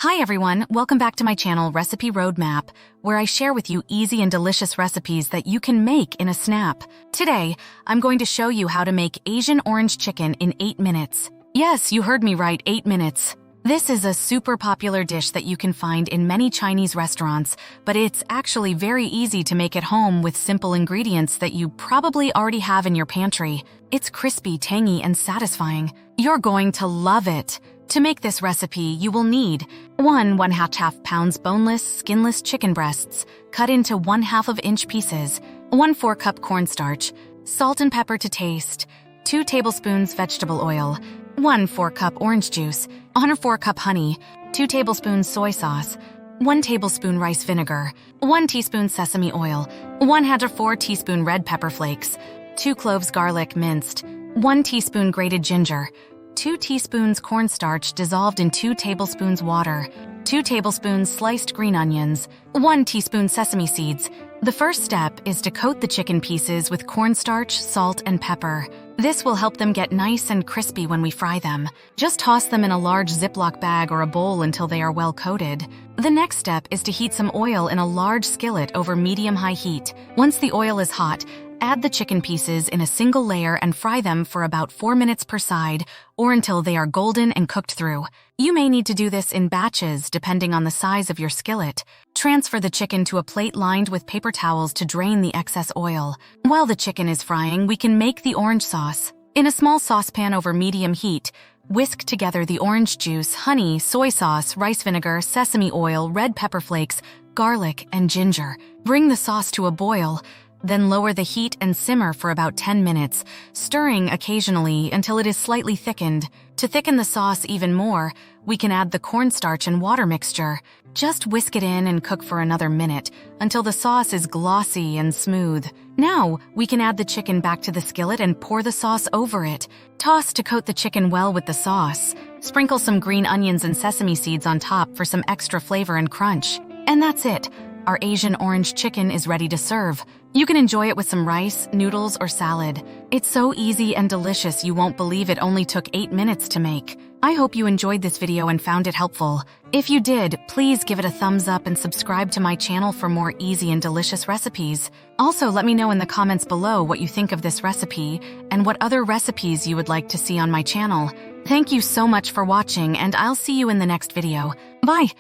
Hi everyone, welcome back to my channel Recipe Roadmap, where I share with you easy and delicious recipes that you can make in a snap. Today, I'm going to show you how to make Asian orange chicken in 8 minutes. Yes, you heard me right, 8 minutes. This is a super popular dish that you can find in many Chinese restaurants, but it's actually very easy to make at home with simple ingredients that you probably already have in your pantry. It's crispy, tangy, and satisfying. You're going to love it. To make this recipe, you will need 1½ pounds boneless, skinless chicken breasts, cut into 1/2 inch pieces, 1 4-cup cornstarch, salt and pepper to taste, 2 tablespoons vegetable oil, 1 4-cup orange juice, 1 cup honey, 2 tablespoons soy sauce, 1 tablespoon rice vinegar, 1 teaspoon sesame oil, 1/4 teaspoon red pepper flakes, 2 cloves garlic minced, 1 teaspoon grated ginger, 2 teaspoons cornstarch dissolved in 2 tablespoons water, 2 tablespoons sliced green onions, 1 teaspoon sesame seeds. The first step is to coat the chicken pieces with cornstarch, salt, and pepper. This will help them get nice and crispy when we fry them. Just toss them in a large Ziploc bag or a bowl until they are well coated. The next step is to heat some oil in a large skillet over medium-high heat. Once the oil is hot, add the chicken pieces in a single layer and fry them for about 4 minutes per side or until they are golden and cooked through. You may need to do this in batches depending on the size of your skillet. Transfer the chicken to a plate lined with paper towels to drain the excess oil. While the chicken is frying, we can make the orange sauce. In a small saucepan over medium heat, whisk together the orange juice, honey, soy sauce, rice vinegar, sesame oil, red pepper flakes, garlic, and ginger. Bring the sauce to a boil. Then lower the heat and simmer for about 10 minutes, stirring occasionally until it is slightly thickened. To thicken the sauce even more, we can add the cornstarch and water mixture. Just whisk it in and cook for another minute until the sauce is glossy and smooth. Now, we can add the chicken back to the skillet and pour the sauce over it. Toss to coat the chicken well with the sauce. Sprinkle some green onions and sesame seeds on top for some extra flavor and crunch. And that's it. Our Asian orange chicken is ready to serve. You can enjoy it with some rice, noodles, or salad. It's so easy and delicious you won't believe it only took 8 minutes to make. I hope you enjoyed this video and found it helpful. If you did, please give it a thumbs up and subscribe to my channel for more easy and delicious recipes. Also, let me know in the comments below what you think of this recipe and what other recipes you would like to see on my channel. Thank you so much for watching, and I'll see you in the next video. Bye!